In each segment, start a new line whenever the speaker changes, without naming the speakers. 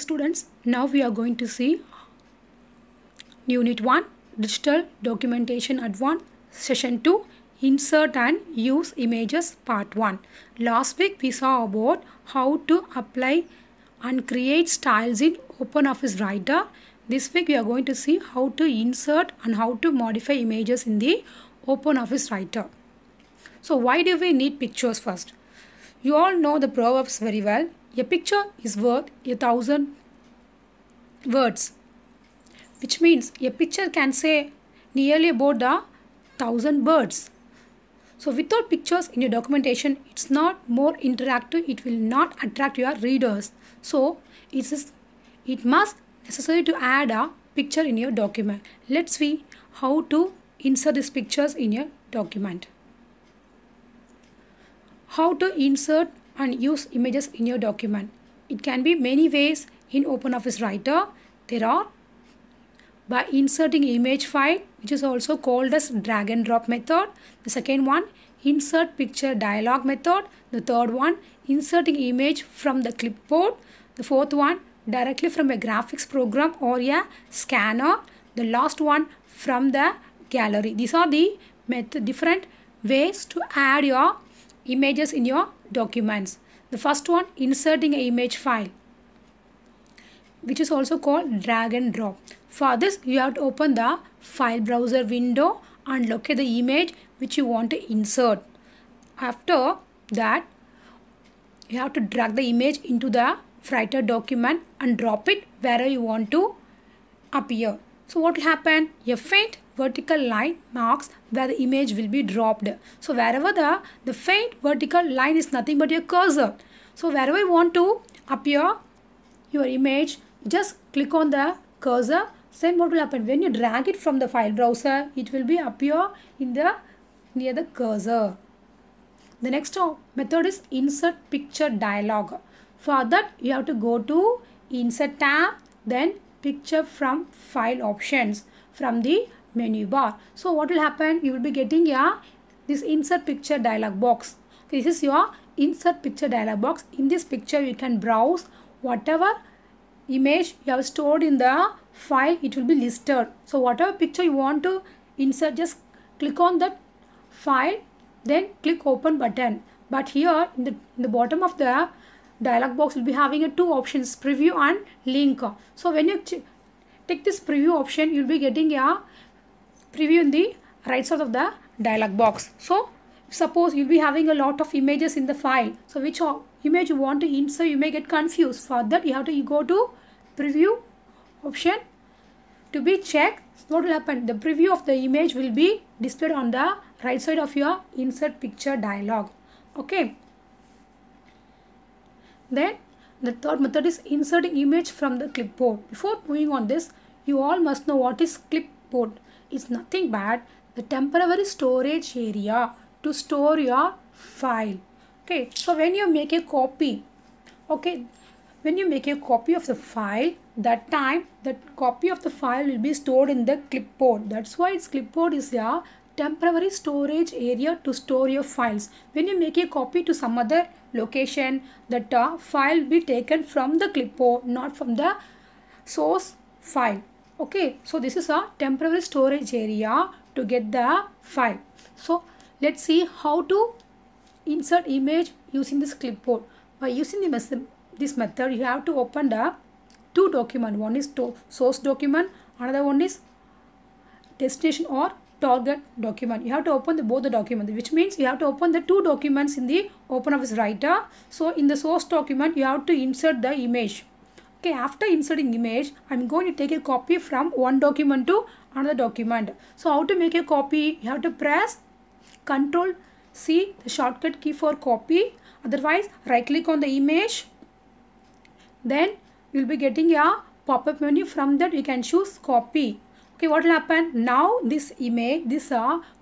Students, now we are going to see Unit 1 Digital Documentation Advanced Session 2 Insert and Use Images Part 1. Last week we saw about how to apply and create styles in OpenOffice Writer. This week we are going to see how to insert and how to modify images in the OpenOffice Writer. So why do we need pictures first? You all know the proverbs very well. A picture is worth 1,000 words, which means a picture can say nearly about 1,000 words. So without pictures in your documentation, it's not more interactive. It will not attract your readers. So it must necessary to add a picture in your document. Let's see how to insert these pictures in your document. How to insert and use images in your document. It can be many ways in OpenOffice Writer. There are by inserting image file, which is also called as drag and drop method. The second one, insert picture dialog method. The third one, inserting image from the clipboard. The fourth one, directly from a graphics program or a scanner. The last one, from the gallery. These are the different ways to add your images in your documents. The first one, inserting an image file, which is also called drag and drop. For this, you have to open the file browser window and locate the image which you want to insert. After that, you have to drag the image into the Writer document and drop it wherever you want to appear. So what will happen? A faint vertical line marks where the image will be dropped. So wherever the faint vertical line is nothing but your cursor. So wherever you want to appear your image, just click on the cursor. Then what will happen? When you drag it from the file browser, it will be appear in the near the cursor. The next method is insert picture dialog. For that, you have to go to Insert tab, then Picture from File options from the menu bar. So what will happen? You will be getting this insert picture dialog box. Okay, this is your insert picture dialog box. In this picture, you can browse whatever image you have stored in the file. It will be listed. So whatever picture you want to insert, just click on that file, then click open button. But here in the bottom of the dialog box will be having two options, preview and link. So when you take this preview option, you will be getting a preview in the right side of the dialog box. So suppose you will be having a lot of images in the file. So which image you want to insert, you may get confused. For that, you have to go to preview option to be checked. What will happen? The preview of the image will be displayed on the right side of your insert picture dialog. Okay. Then the third method is inserting image from the clipboard. Before moving on this, you all must know what is clipboard. It's nothing but the temporary storage area to store your file. Okay, so when you make a copy, when you make a copy of the file, that time that copy of the file will be stored in the clipboard. That's why its clipboard is a temporary storage area to store your files. When you make a copy to some other location, that file will be taken from the clipboard, not from the source file. Okay, so this is a temporary storage area to get the file. So let's see how to insert image using this clipboard. By using this method, you have to open the two documents. One is source document, another one is destination or target document. You have to open both the documents, which means you have to open the two documents in the OpenOffice Writer. So in the source document, you have to insert the image. Okay, after inserting image, I'm going to take a copy from one document to another document. So how to make a copy? You have to press Ctrl C, the shortcut key for copy. Otherwise, right click on the image. Then you will be getting a pop-up menu. From that, you can choose copy. Okay, what will happen? Now this image, this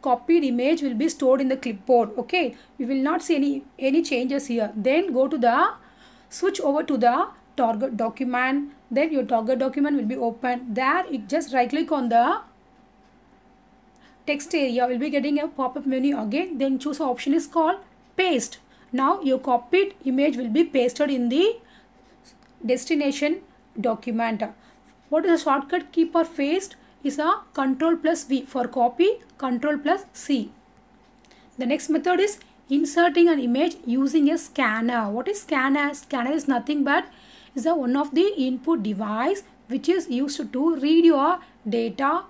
copied image will be stored in the clipboard. Okay, we will not see any changes here. Then go to switch over to the target document. Then your target document will be open. There, you just right click on the text area. Will be getting a pop-up menu again. Then choose the option is called paste. Now your copied image will be pasted in the destination document. What is the shortcut key for paste? Is a Control plus V. For copy, Control plus C. The next method is inserting an image using a scanner. What is scanner? Scanner is nothing but is one of the input device which is used to read your data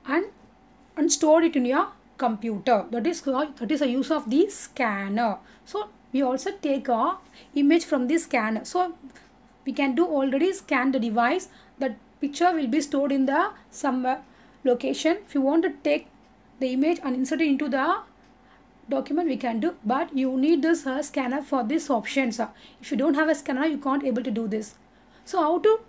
and store it in your computer. That is a use of the scanner. So we also take a image from the scanner. So we can do already scan the device. That picture will be stored in the some location. If you want to take the image and insert it into the document, we can do, but you need this scanner for this options. If you don't have a scanner, you can't able to do this. So how to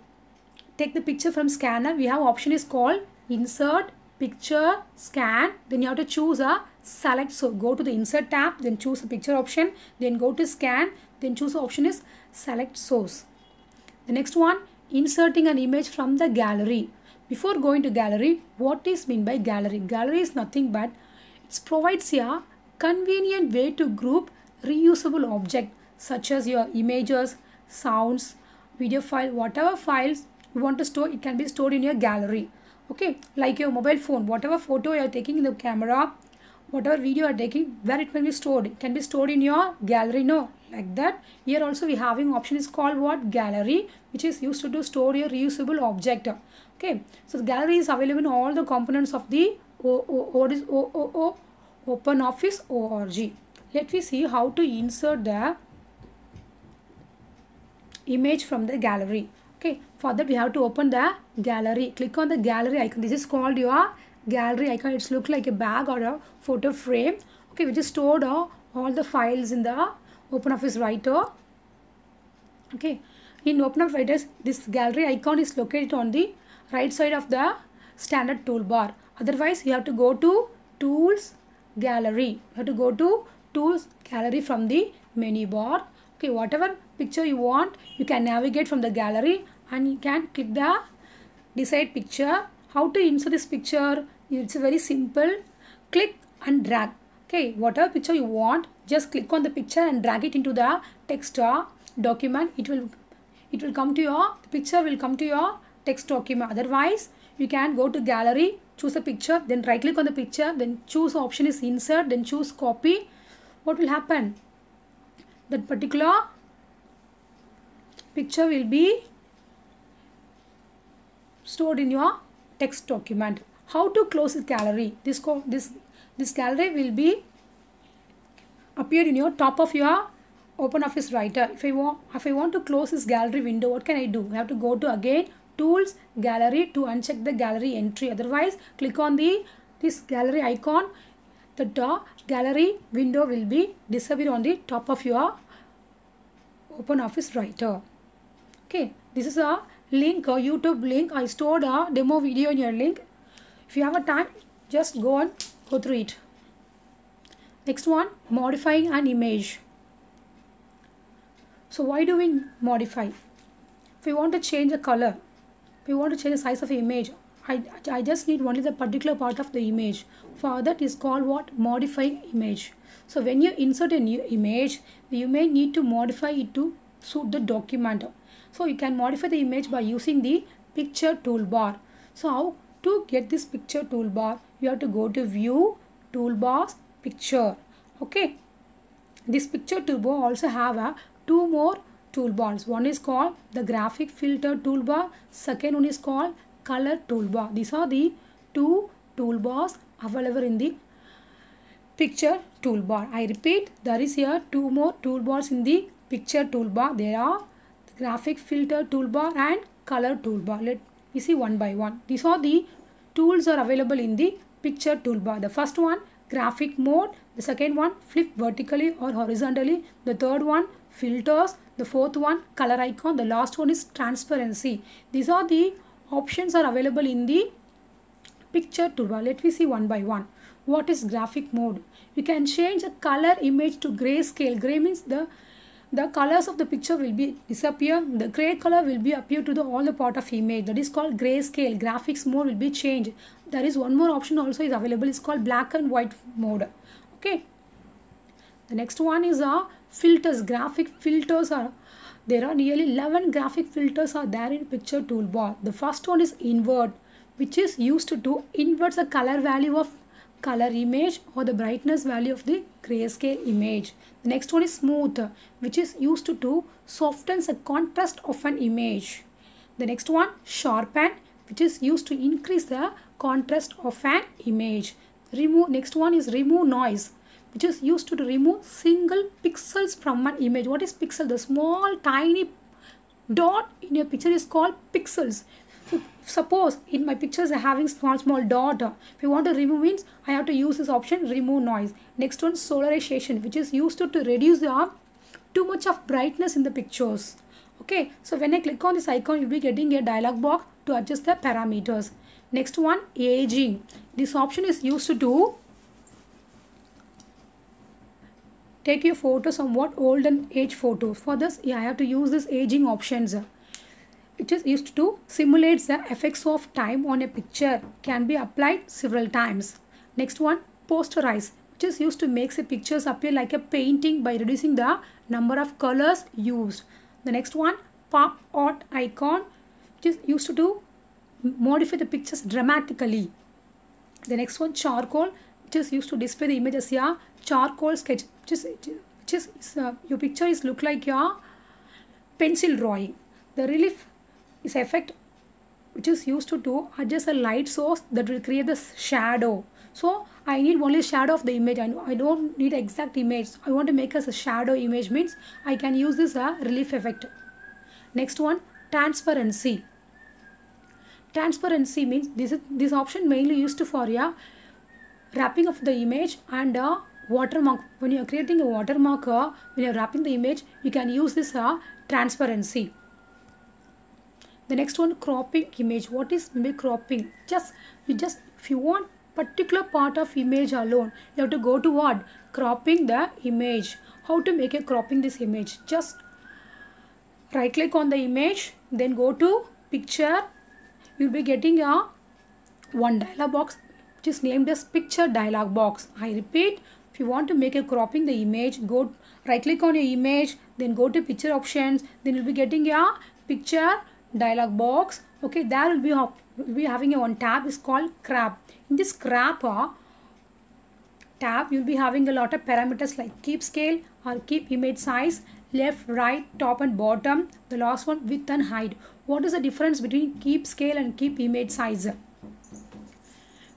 take the picture from scanner? We have option is called insert, picture, scan. Then you have to choose a select. So go to the insert tab, then choose the picture option, then go to scan, then choose the option is select source. The next one, inserting an image from the gallery. Before going to gallery, what is mean by gallery? Gallery is nothing but it provides a convenient way to group reusable objects such as your images, sounds, video file, whatever files you want to store, it can be stored in your gallery. Okay, like your mobile phone, whatever photo you are taking in the camera, whatever video you are taking, where it can be stored, it can be stored in your gallery. No, like that. Here also we having option is called what? Gallery, which is used to store your reusable object. Okay, so the gallery is available in all the components of the OpenOffice.org. Let me see how to insert the image from the gallery. Okay, for that we have to open the gallery. Click on the gallery icon. This is called your gallery icon. It's look like a bag or a photo frame. Okay, we just stored all the files in the OpenOffice Writer. Okay, in OpenOffice Writer, this gallery icon is located on the right side of the standard toolbar. Otherwise, you have to go to Tools, Gallery. You have to go to Tools, Gallery from the menu bar. Okay, whatever picture you want, you can navigate from the gallery and you can click the decide picture. How to insert this picture? It's very simple. Click and drag. Okay, whatever picture you want, just click on the picture and drag it into the text document. It will come to your, the picture will come to your text document. Otherwise, you can go to gallery, choose a picture, then right click on the picture, then choose option is insert, then choose copy. What will happen? That particular picture will be stored in your text document. How to close this gallery? This gallery will be appeared in your top of your OpenOffice Writer. If I want to close this gallery window, what can I do? I have to go to again Tools, Gallery to uncheck the gallery entry. Otherwise, click on this gallery icon. The gallery window will be disappear on the top of your OpenOffice Writer. Okay, this is a link, a YouTube link. I stored a demo video in your link. If you have a time, just go through it. Next one, modifying an image. So why do we modify? If we want to change the color, if we want to change the size of the image, I just need only the particular part of the image. For that is called what? Modifying image. So when you insert a new image, you may need to modify it to suit the document. So you can modify the image by using the picture toolbar. So how to get this picture toolbar? You have to go to View, Toolbars, Picture. Okay. This picture toolbar also have two more toolbars. One is called the graphic filter toolbar. Second one is called color toolbar. These are the two toolbars available in the picture toolbar. I repeat, there is here two more toolbars in the picture toolbar. There are the graphic filter toolbar and color toolbar. Let me see one by one. These are the tools are available in the picture toolbar. The first one, graphic mode. The second one, flip vertically or horizontally. The third one, filters. The fourth one, color icon. The last one is transparency. These are the options are available in the picture toolbar. Let me see one by one. What is graphic mode? You can change the color image to grayscale. Gray means the colors of the picture will be disappear. The gray color will be appear to all the part of image. That is called grayscale. Graphics mode will be changed. There is one more option also is available. It's called black and white mode. Okay. The next one is filters. Graphic filters are There are nearly 11 graphic filters are there in picture toolbar. The first one is invert, which is used to invert the color value of color image or the brightness value of the grayscale image. The next one is smooth, which is used to soften the contrast of an image. The next one, sharpen, which is used to increase the contrast of an image. Next one is remove noise, which is used to remove single pixels from an image. What is pixel? The small tiny dot in your picture is called pixels. So suppose in my pictures I having small dot. If you want to remove means I have to use this option, remove noise. Next one, solarization, which is used to reduce the too much of brightness in the pictures. Okay, so when I click on this icon, you'll be getting a dialog box to adjust the parameters. Next one, aging. This option is used to take your photos on what old and age photos. For this, I have to use this aging options. It is used to simulate the effects of time on a picture, can be applied several times. Next one, posterize, which is used to make the pictures appear like a painting by reducing the number of colors used. The next one, pop art icon, which is used to modify the pictures dramatically. The next one, charcoal, which is used to display the image as a charcoal sketch, which is your picture is look like your pencil drawing. The relief is effect, which is used to adjust a light source that will create the shadow. So I need only shadow of the image. I don't need exact image. I want to make as a shadow image means I can use this relief effect. Next one, transparency. Transparency means this option mainly used for wrapping of the image and watermark. When you are creating a watermark, when you are wrapping the image, you can use this transparency. The next one, cropping image. What is cropping? If you want particular part of image alone, you have to go to what? Cropping the image. How to make a cropping this image? Just right click on the image, then go to picture. You'll be getting one dialog box which is named as picture dialog box. I repeat, if you want to make a cropping the image, go right click on your image, then go to picture options, then you'll be getting a picture dialog box. Okay, there will be having a one tab is called crop. In this crop tab, you'll be having a lot of parameters like keep scale or keep image size, left, right, top and bottom. The last one, width and height. What is the difference between keep scale and keep image size?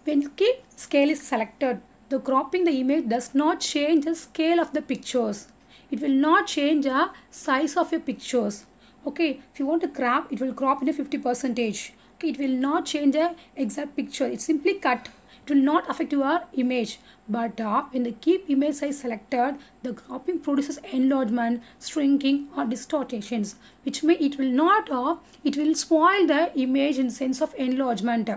When keep scale is selected, the cropping the image does not change the scale of the pictures. It will not change the size of your pictures. Okay, if you want to crop, it will crop in a 50%. Okay, it will not change the exact picture. It simply cut. It will not affect your image. But when the keep image size selected, the cropping produces enlargement, shrinking or distortions, which means it will not, it will spoil the image in sense of enlargement.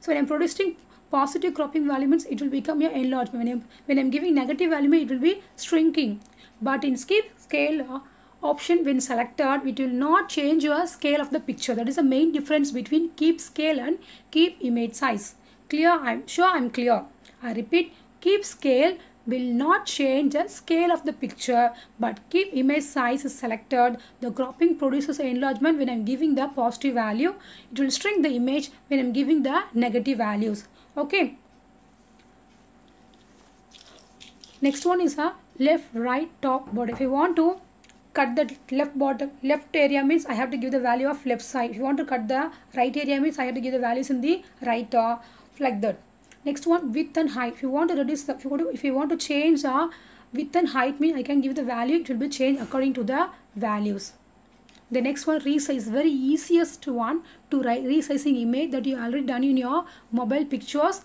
So when I am producing positive cropping value means it will become your enlargement. When I am giving negative value, it will be shrinking. But in keep scale option, when selected, it will not change your scale of the picture. That is the main difference between keep scale and keep image size. Clear? I'm sure I'm clear. I repeat, keep scale will not change the scale of the picture, but keep image size is selected. The cropping produces enlargement when I'm giving the positive value. It will shrink the image when I'm giving the negative values. Okay. Next one is a left, right, top, bottom. If you want to cut the left area means I have to give the value of left side. If you want to cut the right area means I have to give the values in the right, like that. Next one, width and height. If you want to reduce the, if you want to change the width and height means I can give the value. It will be changed according to the values. The next one, resize. Very easiest one to resizing image that you already done in your mobile pictures.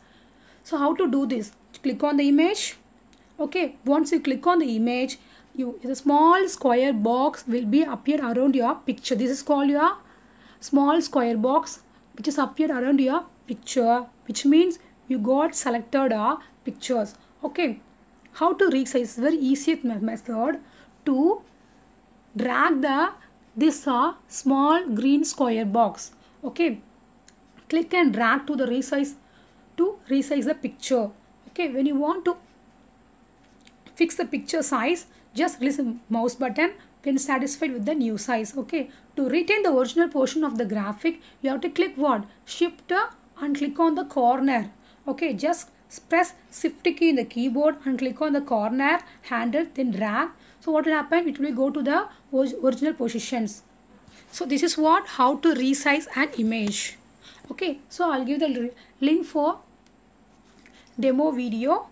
So how to do this? Click on the image. Okay, once you click on the image, the small square box will be appeared around your picture. This is called your small square box which is appeared around your picture, which means you got selected pictures. Okay, how to resize? Very easy method to drag this small green square box. Okay, click and drag to the resize the picture. Okay, when you want to fix the picture size, just release the mouse button when satisfied with the new size. Okay, to retain the original portion of the graphic, you have to click what? Shift and click on the corner. Okay, just press Shift key in the keyboard and click on the corner handle, then drag. So what will happen? It will go to the original positions. So this is how to resize an image. Okay, so I'll give the link for demo video.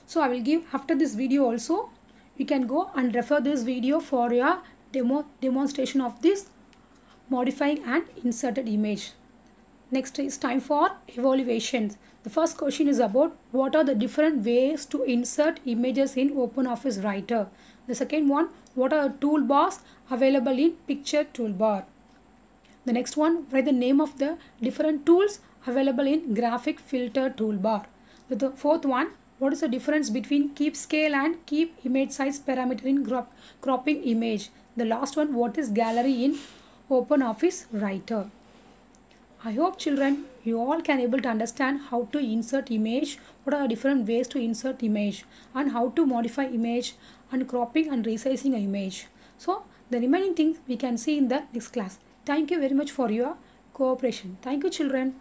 So I will give after this video also. You can go and refer this video for your demonstration of this modifying and inserted image. Next is time for evaluations. The first question is about what are the different ways to insert images in OpenOffice Writer. The second one, what are the toolbars available in Picture Toolbar. The next one, write the name of the different tools available in Graphic Filter Toolbar. The fourth one, what is the difference between keep scale and keep image size parameter in cropping image. The last one, what is gallery in OpenOffice Writer. I hope children, you all can able to understand how to insert image, what are the different ways to insert image, and how to modify image and cropping and resizing an image. So the remaining things we can see in the next class. Thank you very much for your cooperation. Thank you children.